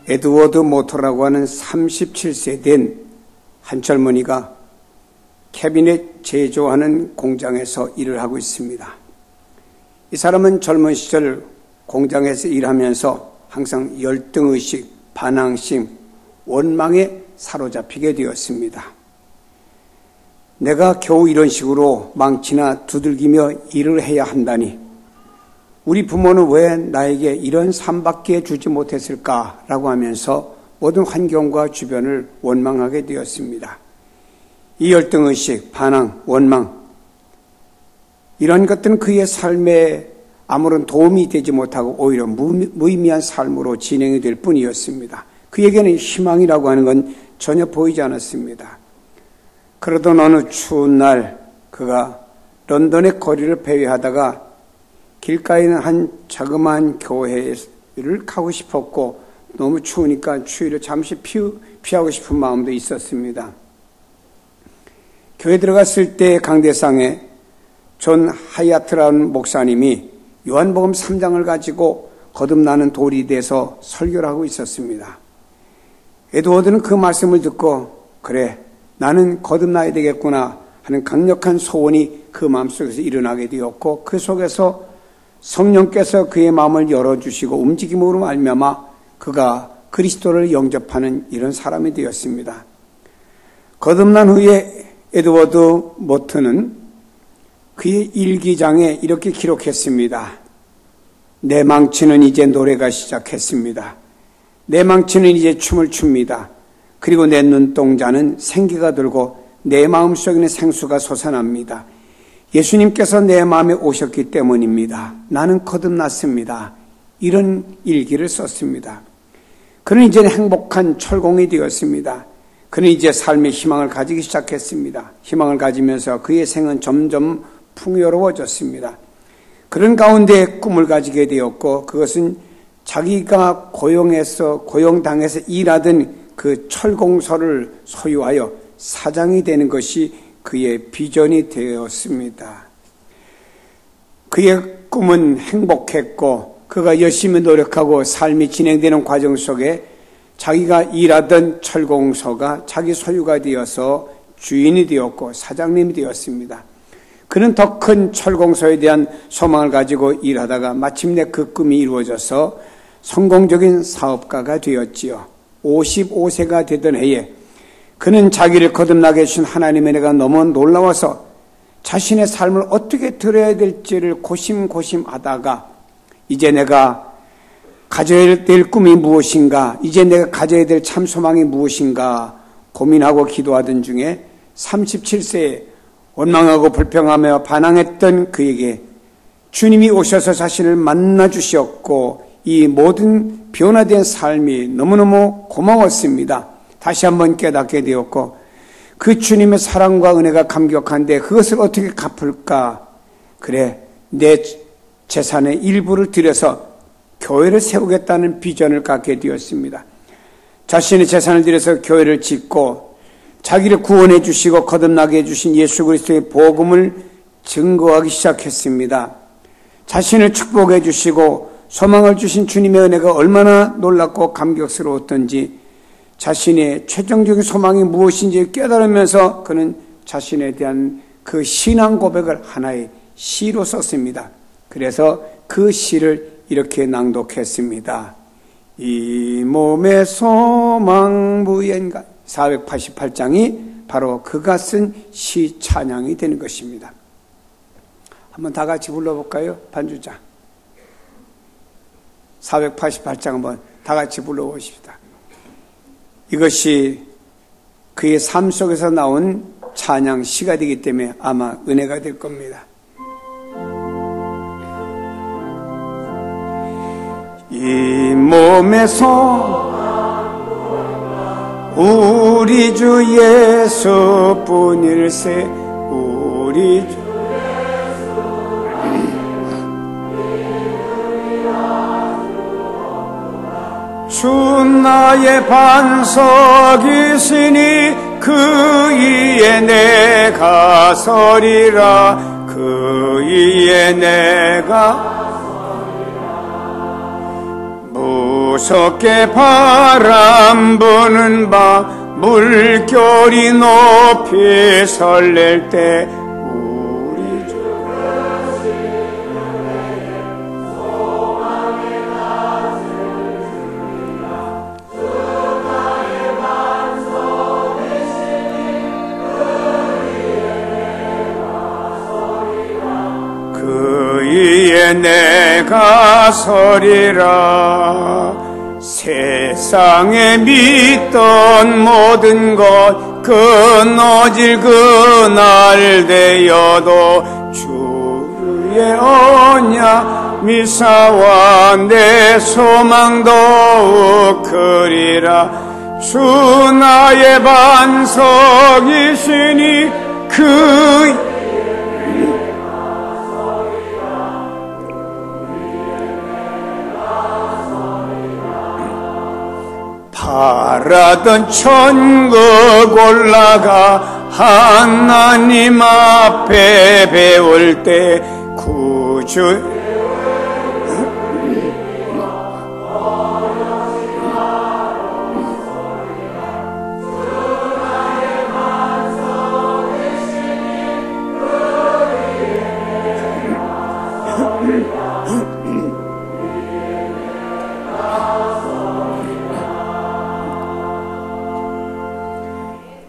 에드워드 모터라고 하는 37세 된 한 젊은이가 캐비넷 제조하는 공장에서 일을 하고 있습니다. 이 사람은 젊은 시절 공장에서 일하면서 항상 열등의식, 반항심, 원망에 사로잡히게 되었습니다. 내가 겨우 이런 식으로 망치나 두들기며 일을 해야 한다니 우리 부모는 왜 나에게 이런 삶밖에 주지 못했을까라고 하면서 모든 환경과 주변을 원망하게 되었습니다. 이 열등의식, 반항, 원망 이런 것들은 그의 삶에 아무런 도움이 되지 못하고 오히려 무의미한 삶으로 진행이 될 뿐이었습니다. 그에게는 희망이라고 하는 건 전혀 보이지 않았습니다. 그러던 어느 추운 날 그가 런던의 거리를 배회하다가 길가에 있는 한 자그마한 교회를 가고 싶었고 너무 추우니까 추위를 잠시 피하고 싶은 마음도 있었습니다. 교회 들어갔을 때 강대상에 존 하야트라는 목사님이 요한복음 3장을 가지고 거듭나는 돌이 돼서 설교를 하고 있었습니다. 에드워드는 그 말씀을 듣고 그래 나는 거듭나야 되겠구나 하는 강력한 소원이 그 마음속에서 일어나게 되었고 그 속에서 성령께서 그의 마음을 열어주시고 움직임으로 말미암아 그가 그리스도를 영접하는 이런 사람이 되었습니다. 거듭난 후에 에드워드 모트는 그의 일기장에 이렇게 기록했습니다. 내 망치는 이제 노래가 시작했습니다. 내 망치는 이제 춤을 춥니다. 그리고 내 눈동자는 생기가 돌고 내 마음속에는 생수가 솟아납니다. 예수님께서 내 마음에 오셨기 때문입니다. 나는 거듭났습니다. 이런 일기를 썼습니다. 그는 이제 행복한 철공이 되었습니다. 그는 이제 삶의 희망을 가지기 시작했습니다. 희망을 가지면서 그의 생은 점점 풍요로워졌습니다. 그런 가운데 꿈을 가지게 되었고 그것은 자기가 고용당해서 일하던 그 철공소를 소유하여 사장이 되는 것이 그의 비전이 되었습니다. 그의 꿈은 행복했고 그가 열심히 노력하고 삶이 진행되는 과정 속에 자기가 일하던 철공소가 자기 소유가 되어서 주인이 되었고 사장님이 되었습니다. 그는 더 큰 철공소에 대한 소망을 가지고 일하다가 마침내 그 꿈이 이루어져서 성공적인 사업가가 되었지요. 55세가 되던 해에 그는 자기를 거듭나게 해주신 하나님의 은혜가 너무 놀라워서 자신의 삶을 어떻게 들어야 될지를 고심하다가 이제 내가 가져야 될 꿈이 무엇인가, 이제 내가 가져야 될 참 소망이 무엇인가 고민하고 기도하던 중에 37세에 원망하고 불평하며 반항했던 그에게 주님이 오셔서 자신을 만나 주셨고 이 모든 변화된 삶이 너무너무 고마웠습니다. 다시 한번 깨닫게 되었고 그 주님의 사랑과 은혜가 감격한데 그것을 어떻게 갚을까? 그래, 내 재산의 일부를 들여서 교회를 세우겠다는 비전을 갖게 되었습니다. 자신의 재산을 들여서 교회를 짓고 자기를 구원해 주시고 거듭나게 해주신 예수 그리스도의 복음을 증거하기 시작했습니다. 자신을 축복해 주시고 소망을 주신 주님의 은혜가 얼마나 놀랍고 감격스러웠던지 자신의 최종적인 소망이 무엇인지 깨달으면서 그는 자신에 대한 그 신앙 고백을 하나의 시로 썼습니다. 그래서 그 시를 이렇게 낭독했습니다. 이 몸의 소망 무엔가 488장이 바로 그가 쓴 시 찬양이 되는 것입니다. 한번 다 같이 불러볼까요? 반주자 488장 한번 다 같이 불러보십시다. 이것이 그의 삶 속에서 나온 찬양 시가 되기 때문에 아마 은혜가 될 겁니다. 이 몸에서 우리 주 예수뿐일세 우리 주 주 나의 반석이시니 그 위에 내가 서리라 그 위에 내가 무섭게 바람 부는 밤 물결이 높이 설렐 때 우리 주 소망의 낯을 주리라. 주나의 반석이 시니 그 위에 내가 서리라. 세상에 믿던 모든 것 끊어질 그날 되어도 주의 언약 미사와 내 소망 더욱 크리라. 주 나의 반석이시니 그 바라던 천국 올라가 하나님 앞에 배울 때 구주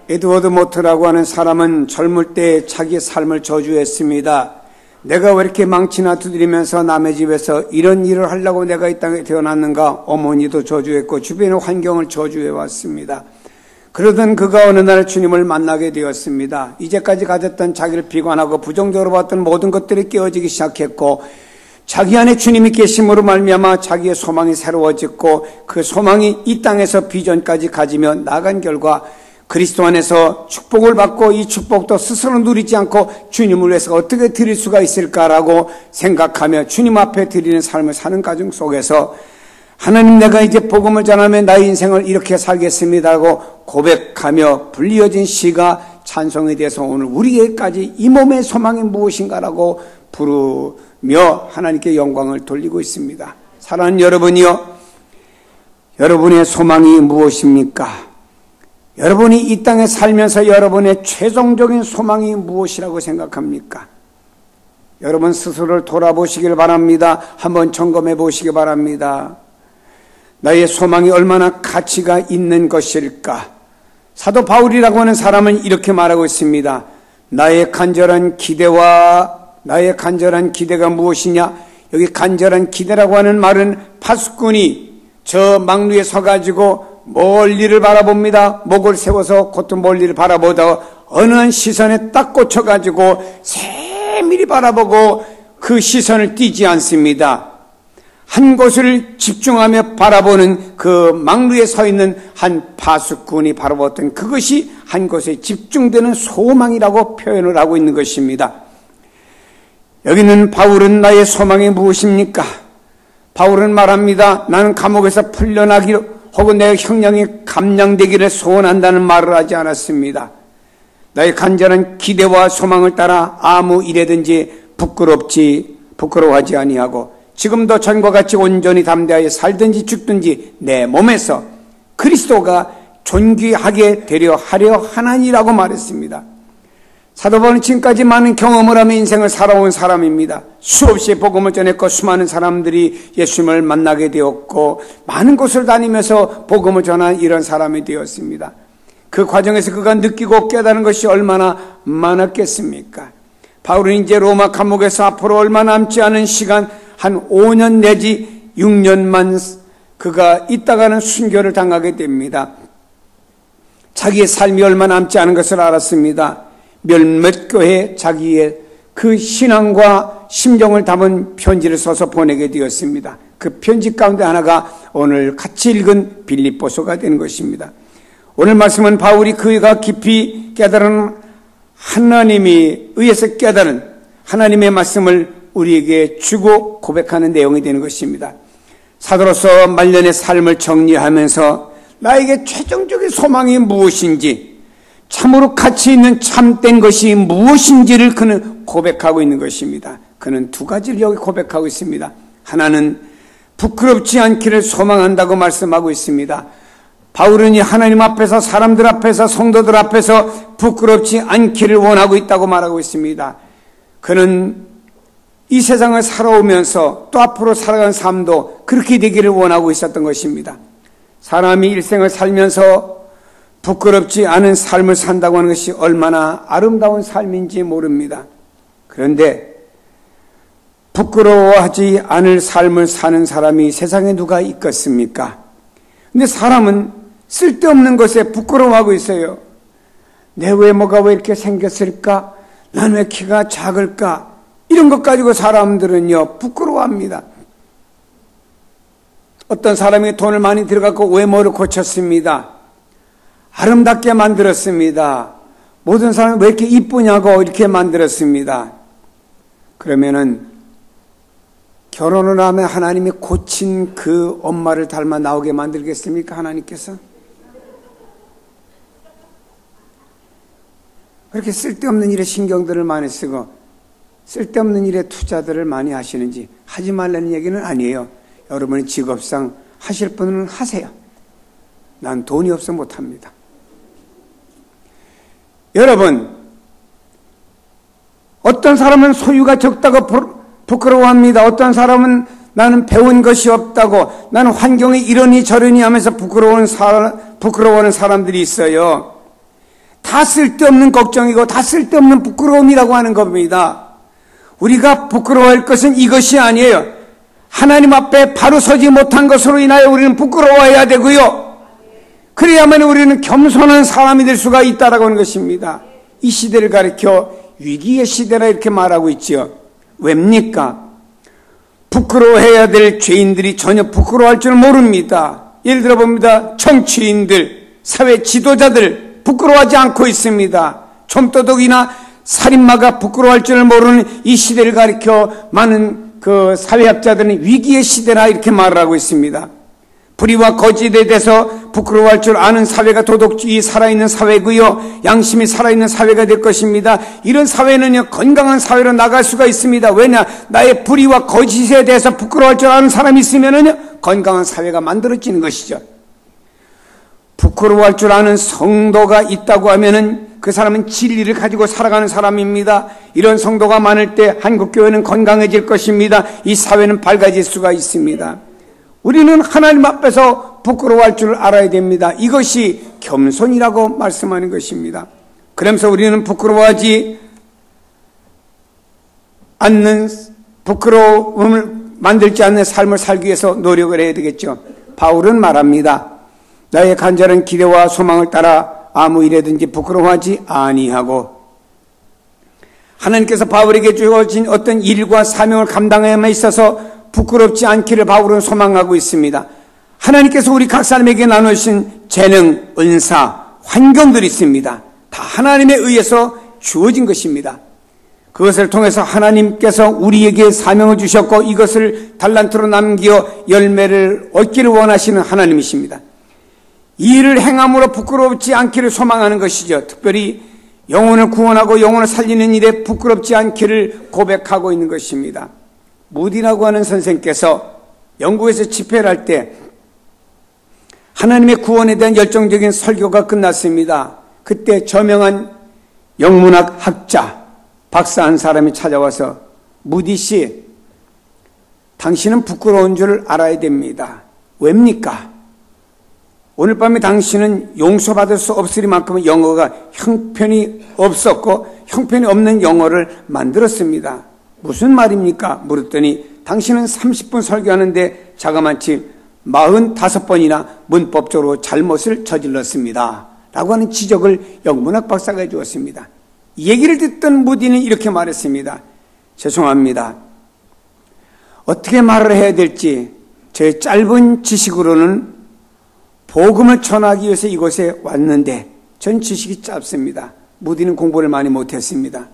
에드워드 모트라고 하는 사람은 젊을 때 자기의 삶을 저주했습니다. 내가 왜 이렇게 망치나 두드리면서 남의 집에서 이런 일을 하려고 내가 이 땅에 태어났는가. 어머니도 저주했고 주변의 환경을 저주해왔습니다. 그러던 그가 어느 날 주님을 만나게 되었습니다. 이제까지 가졌던 자기를 비관하고 부정적으로 봤던 모든 것들이 깨어지기 시작했고 자기 안에 주님이 계심으로 말미암아 자기의 소망이 새로워졌고 그 소망이 이 땅에서 비전까지 가지며 나간 결과 그리스도 안에서 축복을 받고 이 축복도 스스로 누리지 않고 주님을 위해서 어떻게 드릴 수가 있을까라고 생각하며 주님 앞에 드리는 삶을 사는 과정 속에서 하나님, 내가 이제 복음을 전하며 나의 인생을 이렇게 살겠습니다라고 고백하며 불리어진 시가 찬송에 대해서 오늘 우리에게까지 이 몸의 소망이 무엇인가라고 부르며 하나님께 영광을 돌리고 있습니다. 사랑하는 여러분이요, 여러분의 소망이 무엇입니까? 여러분이 이 땅에 살면서 여러분의 최종적인 소망이 무엇이라고 생각합니까? 여러분 스스로를 돌아보시길 바랍니다. 한번 점검해 보시기 바랍니다. 나의 소망이 얼마나 가치가 있는 것일까? 사도 바울이라고 하는 사람은 이렇게 말하고 있습니다. 나의 간절한 기대가 무엇이냐? 여기 간절한 기대라고 하는 말은 파수꾼이 저 망루에 서가지고 멀리를 바라봅니다. 목을 세워서 곧또 멀리를 바라보다 어느 한 시선에 딱 꽂혀가지고 세밀히 바라보고 그 시선을 띄지 않습니다. 한 곳을 집중하며 바라보는 그 망루에 서 있는 한 파수꾼이 바라봤던 그것이 한 곳에 집중되는 소망이라고 표현을 하고 있는 것입니다. 여기는 바울은 나의 소망이 무엇입니까? 바울은 말합니다. 나는 감옥에서 풀려나기로 혹은 내 형량이 감량되기를 소원한다는 말을 하지 않았습니다. 나의 간절한 기대와 소망을 따라 아무 일에든지 부끄러워하지 아니하고 지금도 전과 같이 온전히 담대하여 살든지 죽든지 내 몸에서 그리스도가 존귀하게 되려 하려 하나니라고 말했습니다. 사도 바울은 지금까지 많은 경험을 하며 인생을 살아온 사람입니다. 수없이 복음을 전했고 수많은 사람들이 예수님을 만나게 되었고 많은 곳을 다니면서 복음을 전한 이런 사람이 되었습니다. 그 과정에서 그가 느끼고 깨달은 것이 얼마나 많았겠습니까? 바울은 이제 로마 감옥에서 앞으로 얼마 남지 않은 시간 한 5년 내지 6년만 그가 있다가는 순교를 당하게 됩니다. 자기의 삶이 얼마 남지 않은 것을 알았습니다. 몇몇 교회에 자기의 그 신앙과 심정을 담은 편지를 써서 보내게 되었습니다. 그 편지 가운데 하나가 오늘 같이 읽은 빌립보서가 되는 것입니다. 오늘 말씀은 바울이 그가 깊이 깨달은 하나님이 의해서 깨달은 하나님의 말씀을 우리에게 주고 고백하는 내용이 되는 것입니다. 사도로서 말년의 삶을 정리하면서 나에게 최종적인 소망이 무엇인지, 참으로 가치 있는 참된 것이 무엇인지를 그는 고백하고 있는 것입니다. 그는 두 가지를 여기 고백하고 있습니다. 하나는 부끄럽지 않기를 소망한다고 말씀하고 있습니다. 바울은 이 하나님 앞에서, 사람들 앞에서, 성도들 앞에서 부끄럽지 않기를 원하고 있다고 말하고 있습니다. 그는 이 세상을 살아오면서 또 앞으로 살아가는 삶도 그렇게 되기를 원하고 있었던 것입니다. 사람이 일생을 살면서 부끄럽지 않은 삶을 산다고 하는 것이 얼마나 아름다운 삶인지 모릅니다. 그런데 부끄러워하지 않을 삶을 사는 사람이 세상에 누가 있겠습니까? 근데 사람은 쓸데없는 것에 부끄러워하고 있어요. 내 외모가 왜 이렇게 생겼을까? 난 왜 키가 작을까? 이런 것 가지고 사람들은요, 부끄러워합니다. 어떤 사람이 돈을 많이 들어갖고 외모를 고쳤습니다. 아름답게 만들었습니다. 모든 사람이 왜 이렇게 이쁘냐고 이렇게 만들었습니다. 그러면은 결혼을 하면 하나님이 고친 그 엄마를 닮아 나오게 만들겠습니까? 하나님께서? 그렇게 쓸데없는 일에 신경들을 많이 쓰고 쓸데없는 일에 투자들을 많이 하시는지, 하지 말라는 얘기는 아니에요. 여러분의 직업상 하실 분은 하세요. 난 돈이 없어 못합니다. 여러분, 어떤 사람은 소유가 적다고 부끄러워합니다. 어떤 사람은 나는 배운 것이 없다고, 나는 환경이 이러니 저러니 하면서 부끄러워하는 사람들이 있어요. 다 쓸데없는 걱정이고 다 쓸데없는 부끄러움이라고 하는 겁니다. 우리가 부끄러워할 것은 이것이 아니에요. 하나님 앞에 바로 서지 못한 것으로 인하여 우리는 부끄러워해야 되고요. 그래야만 우리는 겸손한 사람이 될 수가 있다라고 하는 것입니다. 이 시대를 가리켜 위기의 시대라 이렇게 말하고 있지요. 왜입니까? 부끄러워해야 될 죄인들이 전혀 부끄러워할 줄 모릅니다. 예를 들어 봅니다. 정치인들, 사회 지도자들 부끄러워하지 않고 있습니다. 좀도둑이나 살인마가 부끄러워할 줄 모르는 이 시대를 가리켜 많은 그 사회학자들은 위기의 시대라 이렇게 말을 하고 있습니다. 불의와 거짓에 대해서 부끄러워할 줄 아는 사회가 도덕주의 살아있는 사회고요, 양심이 살아있는 사회가 될 것입니다. 이런 사회는요, 건강한 사회로 나갈 수가 있습니다. 왜냐? 나의 불의와 거짓에 대해서 부끄러워할 줄 아는 사람이 있으면은요, 건강한 사회가 만들어지는 것이죠. 부끄러워할 줄 아는 성도가 있다고 하면은 그 사람은 진리를 가지고 살아가는 사람입니다. 이런 성도가 많을 때 한국교회는 건강해질 것입니다. 이 사회는 밝아질 수가 있습니다. 우리는 하나님 앞에서 부끄러워할 줄 알아야 됩니다. 이것이 겸손이라고 말씀하는 것입니다. 그러면서 우리는 부끄러워하지 않는, 부끄러움을 만들지 않는 삶을 살기 위해서 노력을 해야 되겠죠. 바울은 말합니다. 나의 간절한 기대와 소망을 따라 아무 일에든지 부끄러워하지 아니하고, 하나님께서 바울에게 주어진 어떤 일과 사명을 감당함에 있어서 부끄럽지 않기를 바울은 소망하고 있습니다. 하나님께서 우리 각 사람에게 나누신 재능, 은사, 환경들이 있습니다. 다 하나님에 의해서 주어진 것입니다. 그것을 통해서 하나님께서 우리에게 사명을 주셨고 이것을 달란트로 남겨 열매를 얻기를 원하시는 하나님이십니다. 이 일을 행함으로 부끄럽지 않기를 소망하는 것이죠. 특별히 영혼을 구원하고 영혼을 살리는 일에 부끄럽지 않기를 고백하고 있는 것입니다. 무디라고 하는 선생께서 영국에서 집회를 할 때 하나님의 구원에 대한 열정적인 설교가 끝났습니다. 그때 저명한 영문학 학자, 박사 한 사람이 찾아와서, 무디 씨, 당신은 부끄러운 줄 알아야 됩니다. 왜입니까? 오늘 밤에 당신은 용서받을 수 없으리만큼 영어가 형편이 없었고 형편이 없는 영어를 만들었습니다. 무슨 말입니까? 물었더니 당신은 30분 설교하는데 자그마치 45번이나 문법적으로 잘못을 저질렀습니다. 라고 하는 지적을 영문학 박사가 해주었습니다. 이 얘기를 듣던 무디는 이렇게 말했습니다. 죄송합니다. 어떻게 말을 해야 될지 제 짧은 지식으로는 복음을 전하기 위해서 이곳에 왔는데 전 지식이 짧습니다. 무디는 공부를 많이 못했습니다.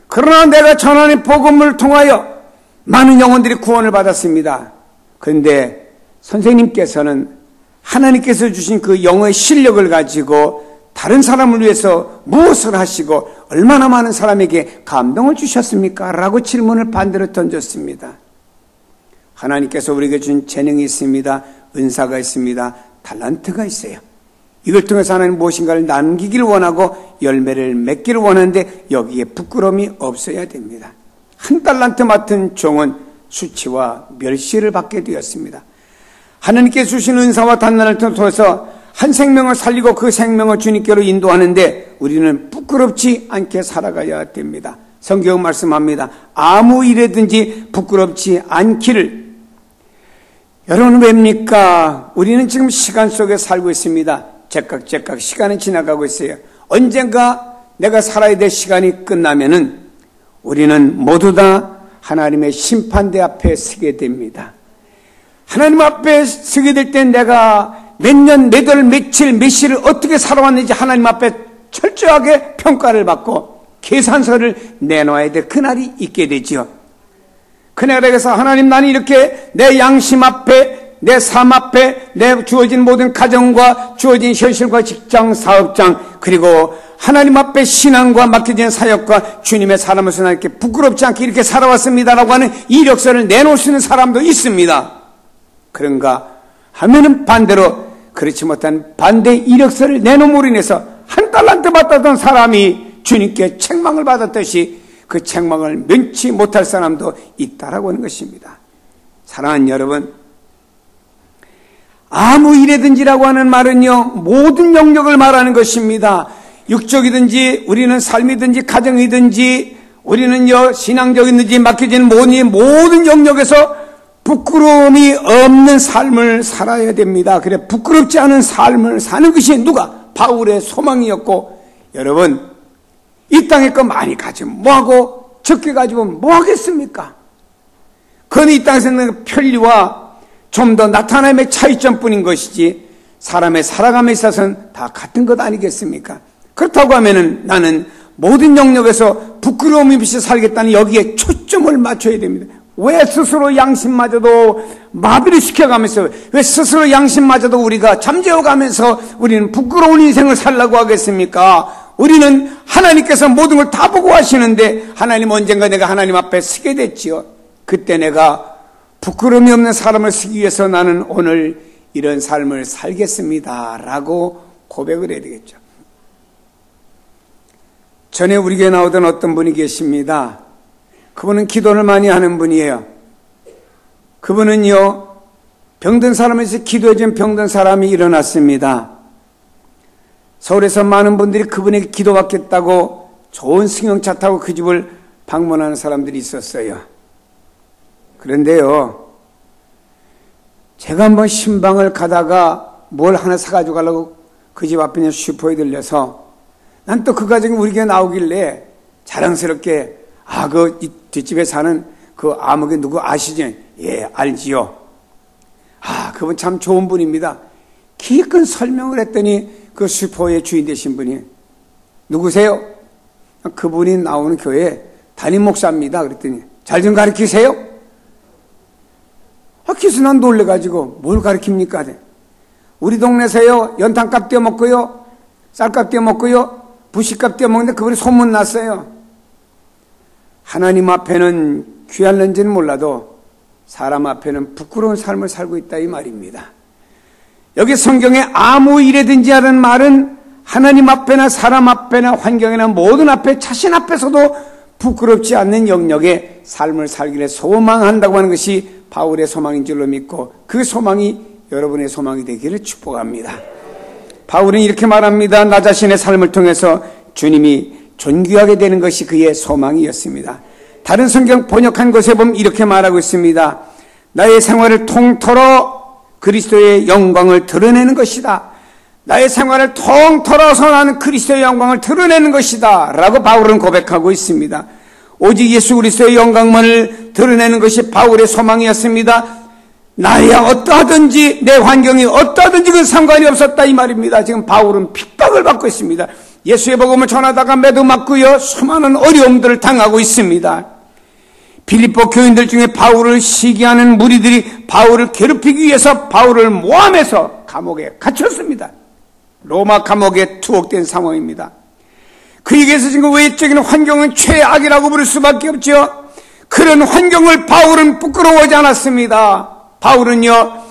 그러나 내가 전하는 복음을 통하여 많은 영혼들이 구원을 받았습니다. 그런데 선생님께서는 하나님께서 주신 그 영어의 실력을 가지고 다른 사람을 위해서 무엇을 하시고 얼마나 많은 사람에게 감동을 주셨습니까? 라고 질문을 반대로 던졌습니다. 하나님께서 우리에게 준 재능이 있습니다. 은사가 있습니다. 달란트가 있어요. 이걸 통해서 하나님 무엇인가를 남기기를 원하고 열매를 맺기를 원하는데 여기에 부끄러움이 없어야 됩니다. 한 달란트 맡은 종은 수치와 멸시를 받게 되었습니다. 하나님께 주신 은사와 단란을 통해서 한 생명을 살리고 그 생명을 주님께로 인도하는데 우리는 부끄럽지 않게 살아가야 됩니다. 성경은 말씀합니다. 아무 일에든지 부끄럽지 않기를. 여러분 왜입니까? 우리는 지금 시간 속에 살고 있습니다. 제깍제깍 시간은 지나가고 있어요. 언젠가 내가 살아야 될 시간이 끝나면은 우리는 모두 다 하나님의 심판대 앞에 서게 됩니다. 하나님 앞에 서게 될 때 내가 몇 년, 몇 월, 며칠, 몇 시를 어떻게 살아왔는지 하나님 앞에 철저하게 평가를 받고 계산서를 내놓아야 될 그날이 있게 되지요. 그날에서 하나님, 나는 이렇게 내 양심 앞에, 내 삶 앞에, 내 주어진 모든 가정과 주어진 현실과 직장, 사업장, 그리고 하나님 앞에 신앙과 맡겨진 사역과 주님의 사람으로서 이렇게 부끄럽지 않게 이렇게 살아왔습니다라고 하는 이력서를 내놓을 수 있는 사람도 있습니다. 그런가 하면은 반대로 그렇지 못한 반대 이력서를 내놓음으로 인해서 한 달란트 받았던 사람이 주님께 책망을 받았듯이 그 책망을 면치 못할 사람도 있다라고 하는 것입니다. 사랑하는 여러분, 아무 일에든지라고 하는 말은요, 모든 영역을 말하는 것입니다. 육적이든지 우리는 삶이든지 가정이든지 우리는요 신앙적이든지 맡겨진 모든 영역에서 부끄러움이 없는 삶을 살아야 됩니다. 그래 부끄럽지 않은 삶을 사는 것이 누가? 바울의 소망이었고, 여러분 이 땅에 거 많이 가지면 뭐하고 적게 가지면 뭐하겠습니까? 그건 이 땅에서 있는 편리와 좀 더 나타남의 차이점뿐인 것이지 사람의 살아감에 있어서는 다 같은 것 아니겠습니까? 그렇다고 하면은 나는 모든 영역에서 부끄러움 없이 살겠다는 여기에 초점을 맞춰야 됩니다. 왜 스스로 양심마저도 마비를 시켜가면서, 왜 스스로 양심마저도 우리가 잠재워가면서 우리는 부끄러운 인생을 살라고 하겠습니까? 우리는 하나님께서 모든 걸 다 보고 하시는데 하나님 언젠가 내가 하나님 앞에 서게 됐지요. 그때 내가 부끄러움이 없는 사람을 쓰기 위해서 나는 오늘 이런 삶을 살겠습니다 라고 고백을 해야 되겠죠. 전에 우리 교회에 나오던 어떤 분이 계십니다. 그분은 기도를 많이 하는 분이에요. 그분은요, 병든 사람에서 기도해준 병든 사람이 일어났습니다. 서울에서 많은 분들이 그분에게 기도받겠다고 좋은 승용차 타고 그 집을 방문하는 사람들이 있었어요. 그런데요, 제가 한번 신방을 가다가 뭘 하나 사가지고 가려고 그 집 앞에 있는 슈퍼에 들려서 난 또 그 가정이 우리 교회 나오길래 자랑스럽게 그 뒷집에 사는 그 아무개 누구 아시죠? 예, 알지요. 그분 참 좋은 분입니다. 기껏 설명을 했더니 그 슈퍼의 주인 되신 분이 누구세요? 그분이 나오는 교회 담임 목사입니다. 그랬더니 잘 좀 가르치세요. 그래서 난 놀래가지고 뭘 가르칩니까? 우리 동네에서요 연탄값 떼어먹고요, 쌀값 떼어먹고요, 부식값 떼어먹는데 그분이 소문났어요. 하나님 앞에는 귀할는지는 몰라도 사람 앞에는 부끄러운 삶을 살고 있다 이 말입니다. 여기 성경에 아무 일에든지 하는 말은 하나님 앞에나 사람 앞에나 환경이나 모든 앞에 자신 앞에서도 부끄럽지 않는 영역의 삶을 살기를 소망한다고 하는 것이 바울의 소망인 줄로 믿고 그 소망이 여러분의 소망이 되기를 축복합니다. 바울은 이렇게 말합니다. 나 자신의 삶을 통해서 주님이 존귀하게 되는 것이 그의 소망이었습니다. 다른 성경 번역한 것에 보면 이렇게 말하고 있습니다. 나의 생활을 통틀어 그리스도의 영광을 드러내는 것이다. 나의 생활을 통틀어서 나는 그리스도의 영광을 드러내는 것이다 라고 바울은 고백하고 있습니다. 오직 예수 그리스도의 영광만을 드러내는 것이 바울의 소망이었습니다. 나야 어떠하든지 내 환경이 어떠하든지 그 상관이 없었다 이 말입니다. 지금 바울은 핍박을 받고 있습니다. 예수의 복음을 전하다가 매도 맞고요, 수많은 어려움들을 당하고 있습니다. 빌립보 교인들 중에 바울을 시기하는 무리들이 바울을 괴롭히기 위해서 바울을 모함해서 감옥에 갇혔습니다. 로마 감옥에 투옥된 상황입니다. 그에게서 지금 외적인 환경은 최악이라고 부를 수밖에 없죠. 그런 환경을 바울은 부끄러워하지 않았습니다. 바울은요,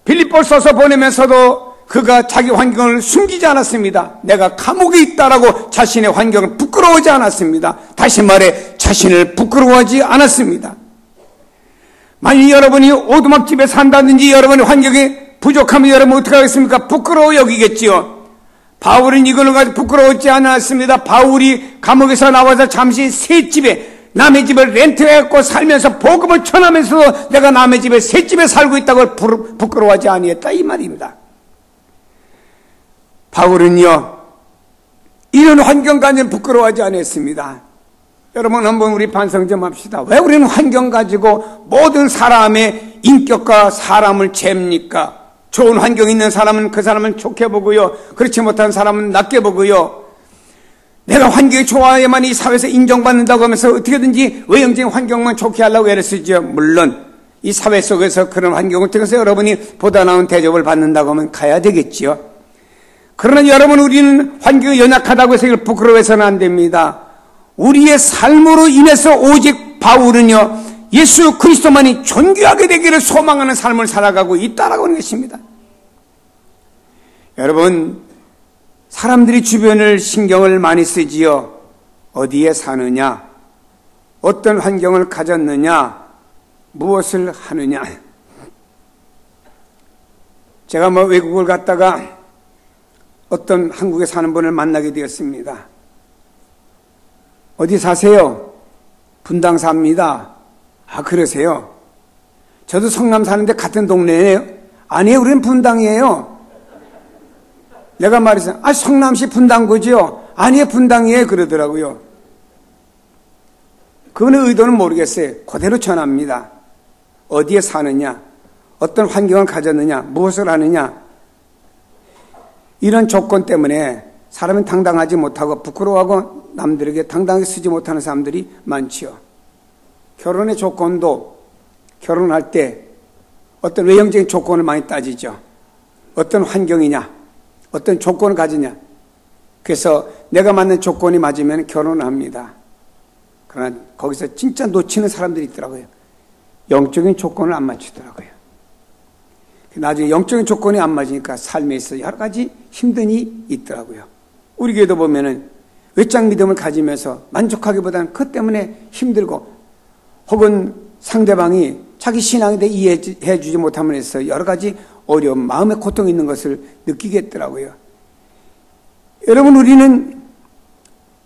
빌립보서서 보내면서도 그가 자기 환경을 숨기지 않았습니다. 내가 감옥에 있다라고 자신의 환경을 부끄러워하지 않았습니다. 다시 말해 자신을 부끄러워하지 않았습니다. 만약 여러분이 오두막집에 산다든지 여러분의 환경이 부족하면 여러분 어떻게 하겠습니까? 부끄러워 여기겠지요. 바울은 이걸 가지고 부끄러워하지 않았습니다. 바울이 감옥에서 나와서 잠시 새 집에 남의 집을 렌트해갖고 살면서 복음을 전하면서도 내가 남의 집에 새 집에 살고 있다고 부끄러워하지 아니했다 이 말입니다. 바울은요 이런 환경 가지고 부끄러워하지 않았습니다. 여러분 한번 우리 반성 좀 합시다. 왜 우리는 환경 가지고 모든 사람의 인격과 사람을 잽니까? 좋은 환경이 있는 사람은 그 사람은 좋게 보고요, 그렇지 못한 사람은 낮게 보고요, 내가 환경이 좋아야만 이 사회에서 인정받는다고 하면서 어떻게든지 외형적인 환경만 좋게 하려고 애를 쓰죠. 물론 이 사회 속에서 그런 환경을 통해서 여러분이 보다 나은 대접을 받는다고 하면 가야 되겠지요. 그러나 여러분, 우리는 환경이 연약하다고 해서 이걸 부끄러워해서는 안 됩니다. 우리의 삶으로 인해서 오직 바울은요 예수 그리스도만이 존귀하게 되기를 소망하는 삶을 살아가고 있다라고 하는 것입니다. 여러분, 사람들이 주변을 신경을 많이 쓰지요. 어디에 사느냐, 어떤 환경을 가졌느냐, 무엇을 하느냐. 제가 외국을 갔다가 어떤 한국에 사는 분을 만나게 되었습니다. 어디 사세요? 분당 삽니다. 아, 그러세요? 저도 성남 사는데 같은 동네예요? 아니에요, 우리는 분당이에요. 내가 말했어요. 아, 성남시 분당구죠? 아니에요, 분당이에요. 그러더라고요. 그분의 의도는 모르겠어요. 그대로 전합니다. 어디에 사느냐, 어떤 환경을 가졌느냐, 무엇을 하느냐, 이런 조건 때문에 사람은 당당하지 못하고 부끄러워하고 남들에게 당당하게 쓰지 못하는 사람들이 많지요. 결혼의 조건도 결혼할 때 어떤 외형적인 조건을 많이 따지죠. 어떤 환경이냐, 어떤 조건을 가지냐. 그래서 내가 맞는 조건이 맞으면 결혼을 합니다. 그러나 거기서 진짜 놓치는 사람들이 있더라고요. 영적인 조건을 안 맞추더라고요. 나중에 영적인 조건이 안 맞으니까 삶에 있어 여러 가지 힘든 일이 있더라고요. 우리 교회도 보면은 외적 믿음을 가지면서 만족하기보다는 그것 때문에 힘들고, 혹은 상대방이 자기 신앙에 대해 이해해 주지 못함으로 해서 여러 가지 어려움, 마음의 고통이 있는 것을 느끼겠더라고요. 여러분, 우리는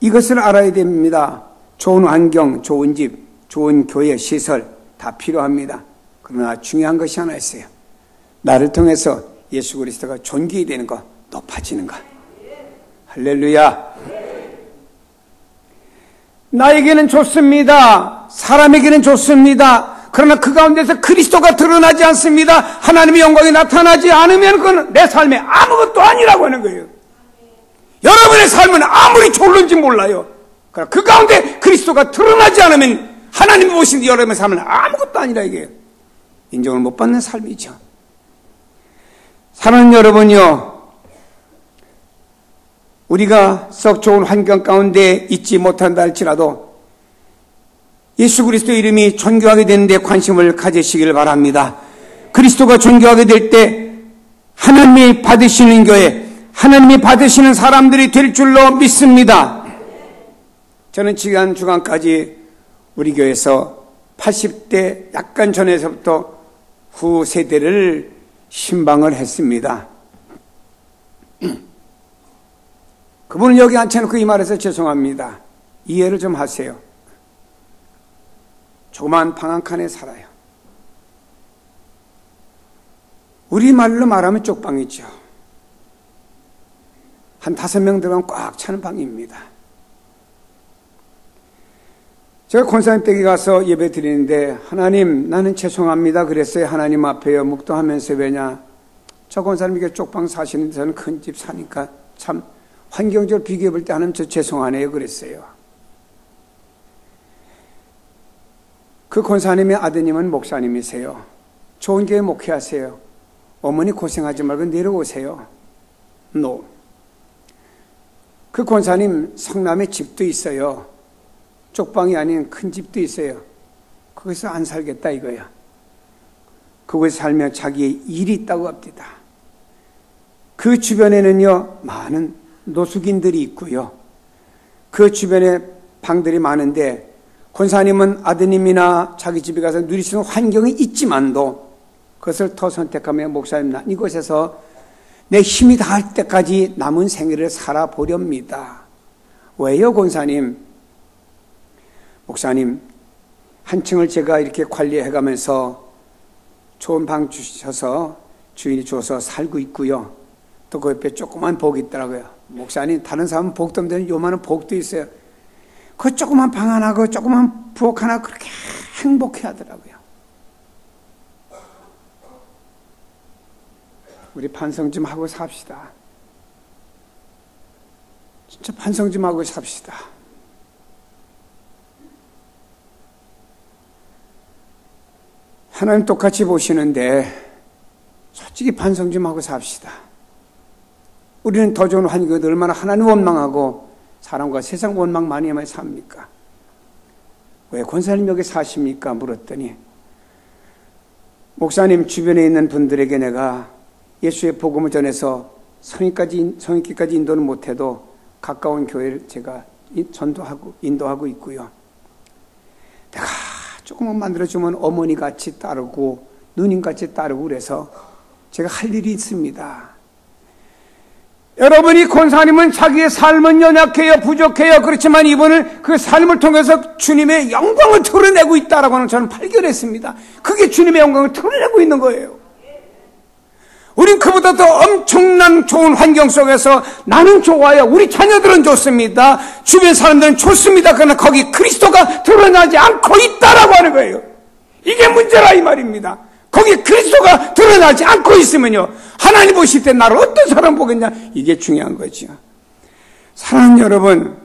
이것을 알아야 됩니다. 좋은 환경, 좋은 집, 좋은 교회, 시설 다 필요합니다. 그러나 중요한 것이 하나 있어요. 나를 통해서 예수 그리스도가 존귀히 되는 것, 높아지는 것. 할렐루야. 나에게는 좋습니다. 사람에게는 좋습니다. 그러나 그 가운데서 그리스도가 드러나지 않습니다. 하나님의 영광이 나타나지 않으면 그건 내 삶에 아무것도 아니라고 하는 거예요. 여러분의 삶은 아무리 좋은지 몰라요. 그러나 그 가운데 그리스도가 드러나지 않으면 하나님이 보신 여러분의 삶은 아무것도 아니라 이게 인정을 못 받는 삶이죠. 사랑하는 여러분요, 우리가 썩 좋은 환경 가운데 있지 못한다 할지라도 예수 그리스도의 이름이 존귀하게 되는 데 관심을 가지시길 바랍니다. 그리스도가 존귀하게 될 때 하나님이 받으시는 교회, 하나님이 받으시는 사람들이 될 줄로 믿습니다. 저는 지난 주간까지 우리 교회에서 80대 약간 전에서부터 후 세대를 신방을 했습니다. 그분은 여기 앉혀놓고 이 말해서 죄송합니다. 이해를 좀 하세요. 조그만 방 한 칸에 살아요. 우리말로 말하면 쪽방이죠. 한 5명 들어가면 꽉 차는 방입니다. 제가 권사님 댁에 가서 예배 드리는데, 하나님, 나는 죄송합니다 그랬어요. 하나님 앞에요. 묵도하면서. 왜냐, 저 권사님 이게 쪽방 사시는데 저는 큰 집 사니까 참 환경적으로 비교해 볼 때 하나님 저 죄송하네요 그랬어요. 그 권사님의 아드님은 목사님이세요. 좋은 교회 목회하세요. 어머니 고생하지 말고 내려오세요. No. 그 권사님 성남에 집도 있어요. 쪽방이 아닌 큰 집도 있어요. 거기서 안 살겠다 이거야. 그곳에 살면 자기의 일이 있다고 합니다. 그 주변에는요, 많은 노숙인들이 있고요. 그 주변에 방들이 많은데 권사님은 아드님이나 자기 집에 가서 누릴 수 있는 환경이 있지만도 그것을 더 선택하며 목사님, 난 이곳에서 내 힘이 닿을 때까지 남은 생애를 살아보렵니다. 왜요, 권사님? 목사님, 한층을 제가 이렇게 관리해가면서 좋은 방 주셔서 주인이 줘서 살고 있고요. 또 그 옆에 조그만 복이 있더라고요. 목사님, 다른 사람은 복도 없는데 요만한 복도 있어요. 그 조그만 방 하나, 그 조그만 부엌 하나 그렇게 행복해 하더라고요. 우리 반성 좀 하고 삽시다. 진짜 반성 좀 하고 삽시다. 하나님 똑같이 보시는데 솔직히 반성 좀 하고 삽시다. 우리는 더 좋은 환경에 얼마나 하나님 원망하고 사람과 세상 원망 많이 하며 삽니까? 왜 권사님 여기 사십니까? 물었더니 목사님 주변에 있는 분들에게 내가 예수의 복음을 전해서 성인기까지 인도는 못해도 가까운 교회를 제가 인도하고 있고요. 내가 조금만 만들어주면 어머니같이 따르고 누님같이 따르고 그래서 제가 할 일이 있습니다. 여러분이 권사님은 자기의 삶은 연약해요, 부족해요. 그렇지만 이분은 그 삶을 통해서 주님의 영광을 드러내고 있다라고 하는 저는 발견했습니다. 그게 주님의 영광을 드러내고 있는 거예요. 우린 그보다 더 엄청난 좋은 환경 속에서 나는 좋아요. 우리 자녀들은 좋습니다. 주변 사람들은 좋습니다. 그러나 거기 그리스도가 드러나지 않고 있다라고 하는 거예요. 이게 문제라 이 말입니다. 거기 그리스도가 드러나지 않고 있으면요, 하나님 보실 때 나를 어떤 사람 보겠냐, 이게 중요한 거죠. 사랑하는 여러분,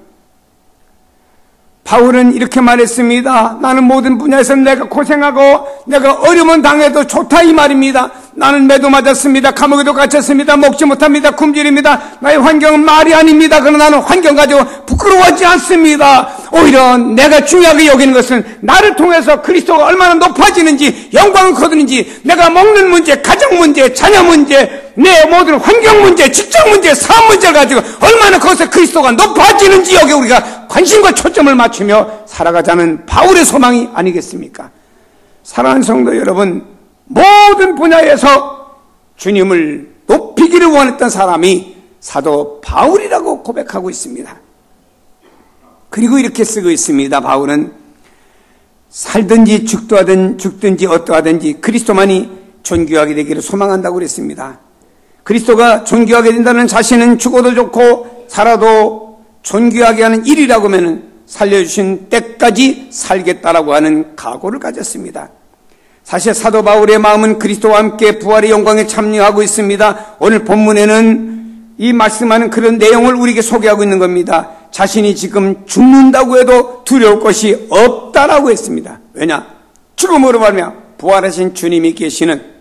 바울은 이렇게 말했습니다. 나는 모든 분야에서 내가 고생하고 내가 어려움을 당해도 좋다 이 말입니다. 나는 매도 맞았습니다. 감옥에도 갇혔습니다. 먹지 못합니다. 굶주립니다. 나의 환경은 말이 아닙니다. 그러나 나는 환경 가지고 부끄러워하지 않습니다. 오히려 내가 중요하게 여기는 것은 나를 통해서 그리스도가 얼마나 높아지는지, 영광을 거두는지, 내가 먹는 문제, 가정 문제, 자녀 문제, 내 모든 환경 문제, 직장 문제, 사업 문제를 가지고 얼마나 거기서 그리스도가 높아지는지 여기 우리가 관심과 초점을 맞추며 살아가자는 바울의 소망이 아니겠습니까? 사랑하는 성도 여러분, 모든 분야에서 주님을 높이기를 원했던 사람이 사도 바울이라고 고백하고 있습니다. 그리고 이렇게 쓰고 있습니다. 바울은 살든지 죽든지 어떠하든지 그리스도만이 존귀하게 되기를 소망한다고 그랬습니다. 그리스도가 존귀하게 된다는 자신은 죽어도 좋고 살아도 존귀하게 하는 일이라고 하면 살려주신 때까지 살겠다라고 하는 각오를 가졌습니다. 사실 사도 바울의 마음은 그리스도와 함께 부활의 영광에 참여하고 있습니다. 오늘 본문에는 이 말씀하는 그런 내용을 우리에게 소개하고 있는 겁니다. 자신이 지금 죽는다고 해도 두려울 것이 없다라고 했습니다. 왜냐? 죽음으로 말미암아 부활하신 주님이 계시는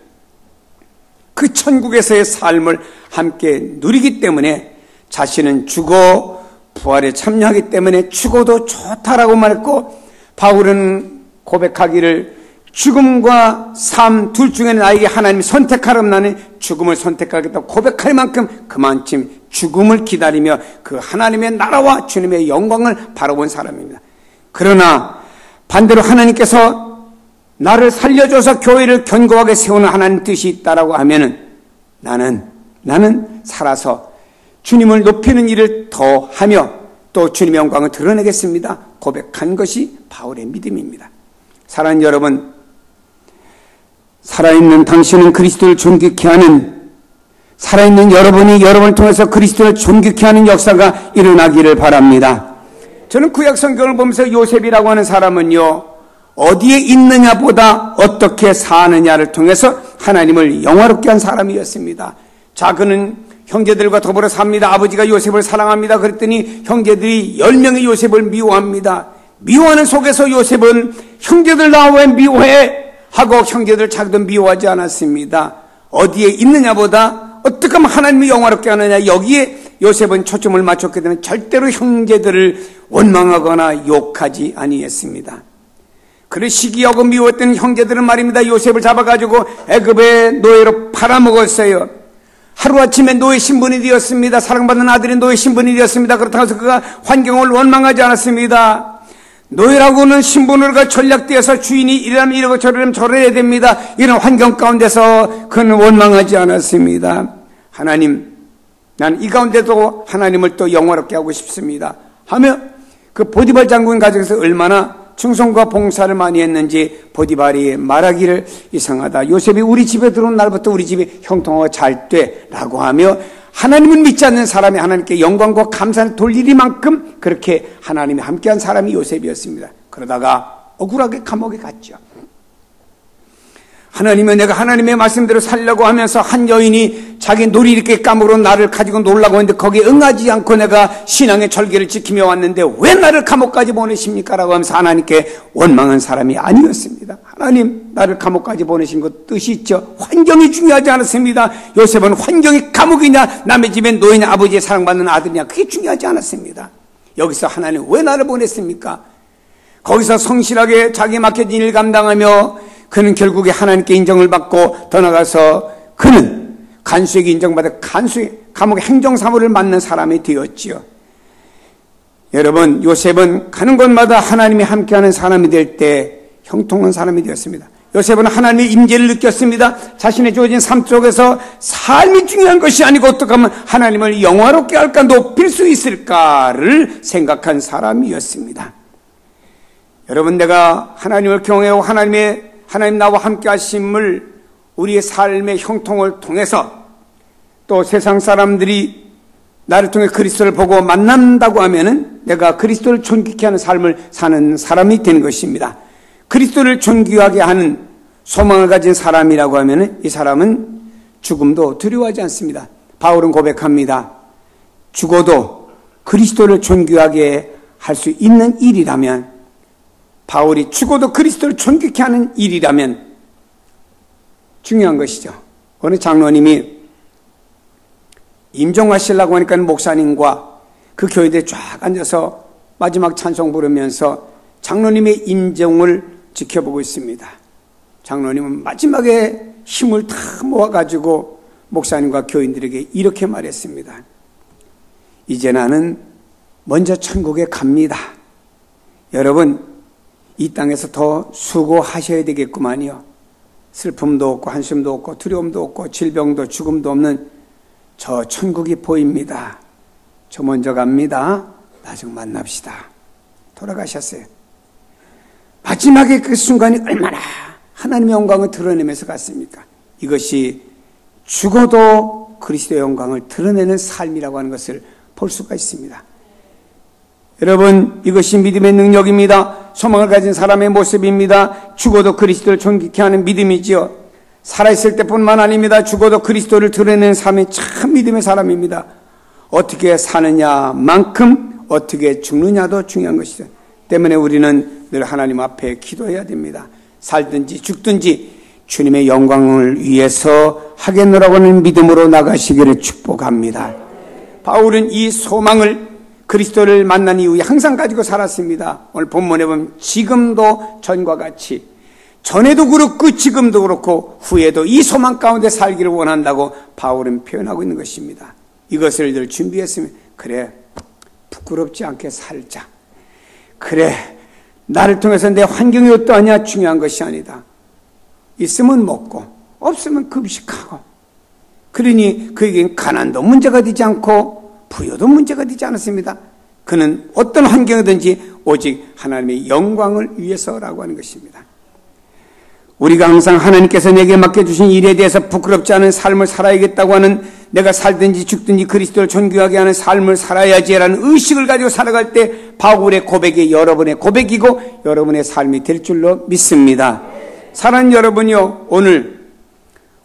그 천국에서의 삶을 함께 누리기 때문에 자신은 죽어 부활에 참여하기 때문에 죽어도 좋다라고 말했고, 바울은 고백하기를 죽음과 삶 둘 중에 나에게 하나님이 선택하라면 나는 죽음을 선택하겠다고 고백할 만큼 그만큼 죽음을 기다리며 그 하나님의 나라와 주님의 영광을 바라본 사람입니다. 그러나 반대로 하나님께서 나를 살려줘서 교회를 견고하게 세우는 하나님 뜻이 있다라고 하면은 나는 살아서 주님을 높이는 일을 더 하며 또 주님의 영광을 드러내겠습니다. 고백한 것이 바울의 믿음입니다. 사랑하는 여러분, 살아있는 당신은 그리스도를 존귀케 하는, 살아있는 여러분이 여러분을 통해서 그리스도를 존귀케 하는 역사가 일어나기를 바랍니다. 저는 구약 성경을 보면서 요셉이라고 하는 사람은요, 어디에 있느냐보다 어떻게 사느냐를 통해서 하나님을 영화롭게 한 사람이었습니다. 자, 그는 형제들과 더불어 삽니다. 아버지가 요셉을 사랑합니다. 그랬더니 형제들이 10명의 요셉을 미워합니다. 미워하는 속에서 요셉은 형제들 나 왜 미워해? 하고 형제들 자기도 미워하지 않았습니다. 어디에 있느냐보다 어떻게 하면 하나님을 영화롭게 하느냐, 여기에 요셉은 초점을 맞췄기 때문에 절대로 형제들을 원망하거나 욕하지 아니했습니다. 그를 시기하고 미웠던 형제들은 말입니다. 요셉을 잡아가지고 애굽의 노예로 팔아먹었어요. 하루아침에 노예 신분이 되었습니다. 사랑받는 아들이 노예 신분이 되었습니다. 그렇다고 해서 그가 환경을 원망하지 않았습니다. 노예라고는 신분으로가 전략되어서 주인이 이러면 이러고 저러면 저래야 됩니다. 이런 환경 가운데서 그는 원망하지 않았습니다. 하나님, 난 이 가운데도 하나님을 또 영화롭게 하고 싶습니다 하며 그 보디발 장군 가정에서 얼마나 충성과 봉사를 많이 했는지 보디발이 말하기를, 이상하다, 요셉이 우리 집에 들어온 날부터 우리 집이 형통하고 잘 돼 라고 하며 하나님을 믿지 않는 사람이 하나님께 영광과 감사를 돌리리만큼 그렇게 하나님이 함께한 사람이 요셉이었습니다. 그러다가 억울하게 감옥에 갔죠. 하나님은 내가 하나님의 말씀대로 살려고 하면서 한 여인이 자기 놀이리개 감으로 나를 가지고 놀라고 했는데 거기에 응하지 않고 내가 신앙의 절개를 지키며 왔는데 왜 나를 감옥까지 보내십니까? 라고 하면서 하나님께 원망한 사람이 아니었습니다. 하나님, 나를 감옥까지 보내신 것 뜻이 있죠. 환경이 중요하지 않았습니다. 요셉은 환경이 감옥이냐 남의 집에 노예냐 아버지의 사랑받는 아들이냐 그게 중요하지 않았습니다. 여기서 하나님 왜 나를 보냈습니까? 거기서 성실하게 자기 맡겨진 일을 감당하며 그는 결국에 하나님께 인정을 받고 더 나가서 그는 간수에게 인정받아 감옥의 행정사무를 맡는 사람이 되었지요. 여러분, 요셉은 가는 곳마다 하나님이 함께하는 사람이 될 때 형통한 사람이 되었습니다. 요셉은 하나님의 임재를 느꼈습니다. 자신의 주어진 삶 속에서 삶이 중요한 것이 아니고 어떻게 하면 하나님을 영화롭게 할까, 높일 수 있을까를 생각한 사람이었습니다. 여러분, 내가 하나님을 경외하고 하나님 나와 함께 하심을 우리의 삶의 형통을 통해서 또 세상 사람들이 나를 통해 그리스도를 보고 만난다고 하면은 내가 그리스도를 존귀케 하는 삶을 사는 사람이 되는 것입니다. 그리스도를 존귀하게 하는 소망을 가진 사람이라고 하면은 이 사람은 죽음도 두려워하지 않습니다. 바울은 고백합니다. 죽어도 그리스도를 존귀하게 할 수 있는 일이라면, 바울이 죽어도 그리스도를 존귀케 하는 일이라면 중요한 것이죠. 어느 장로님이 임종하시려고 하니까 목사님과 그 교회에 쫙 앉아서 마지막 찬송 부르면서 장로님의 임종을 지켜보고 있습니다. 장로님은 마지막에 힘을 다 모아가지고 목사님과 교인들에게 이렇게 말했습니다. 이제 나는 먼저 천국에 갑니다. 여러분, 이 땅에서 더 수고하셔야 되겠구만요. 슬픔도 없고 한숨도 없고 두려움도 없고 질병도 죽음도 없는 저 천국이 보입니다. 저 먼저 갑니다. 나중 만납시다. 돌아가셨어요. 마지막에 그 순간이 얼마나 하나님의 영광을 드러내면서 갔습니까? 이것이 죽어도 그리스도의 영광을 드러내는 삶이라고 하는 것을 볼 수가 있습니다. 여러분, 이것이 믿음의 능력입니다. 소망을 가진 사람의 모습입니다. 죽어도 그리스도를 존귀케 하는 믿음이지요. 살아있을 때뿐만 아닙니다. 죽어도 그리스도를 드러내는 삶이 참 믿음의 사람입니다. 어떻게 사느냐만큼 어떻게 죽느냐도 중요한 것이죠. 때문에 우리는 늘 하나님 앞에 기도해야 됩니다. 살든지 죽든지 주님의 영광을 위해서 하겠노라고 하는 믿음으로 나가시기를 축복합니다. 바울은 이 소망을 그리스도를 만난 이후에 항상 가지고 살았습니다. 오늘 본문에 보면 지금도 전과 같이, 전에도 그렇고 지금도 그렇고 후에도 이 소망 가운데 살기를 원한다고 바울은 표현하고 있는 것입니다. 이것을 늘 준비했으면, 그래, 부끄럽지 않게 살자. 그래, 나를 통해서 내 환경이 어떠하냐 중요한 것이 아니다. 있으면 먹고 없으면 금식하고, 그러니 그에겐 가난도 문제가 되지 않고 부여도 문제가 되지 않았습니다. 그는 어떤 환경이든지 오직 하나님의 영광을 위해서라고 하는 것입니다. 우리가 항상 하나님께서 내게 맡겨주신 일에 대해서 부끄럽지 않은 삶을 살아야겠다고 하는, 내가 살든지 죽든지 그리스도를 존귀하게 하는 삶을 살아야지라는 의식을 가지고 살아갈 때 바울의 고백이 여러분의 고백이고 여러분의 삶이 될 줄로 믿습니다. 사랑하는 여러분이요, 오늘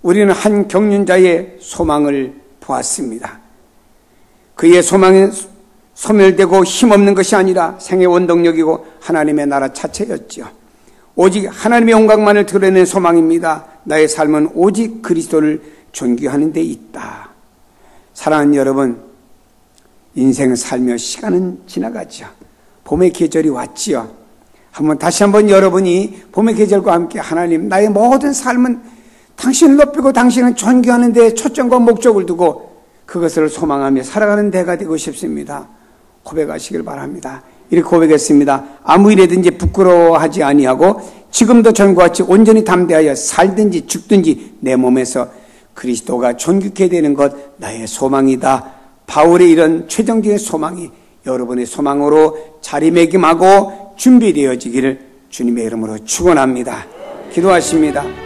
우리는 한 경륜자의 소망을 보았습니다. 그의 소망은 소멸되고 힘없는 것이 아니라 생의 원동력이고 하나님의 나라 자체였지요. 오직 하나님의 영광만을 드러내는 소망입니다. 나의 삶은 오직 그리스도를 존귀하는 데 있다. 사랑하는 여러분, 인생을 살며 시간은 지나가죠. 봄의 계절이 왔지요. 다시 한번 여러분이 봄의 계절과 함께 하나님, 나의 모든 삶은 당신을 높이고 당신을 존경하는 데 초점과 목적을 두고 그것을 소망하며 살아가는 데가 되고 싶습니다. 고백하시길 바랍니다. 이렇게 고백했습니다. 아무 일에든지 부끄러워하지 아니하고 지금도 전과 같이 온전히 담대하여 살든지 죽든지 내 몸에서 그리스도가 존귀케 되는 것 나의 소망이다. 바울의 이런 최종적인 소망이 여러분의 소망으로 자리매김하고 준비되어지기를 주님의 이름으로 축원합니다. 기도하십니다.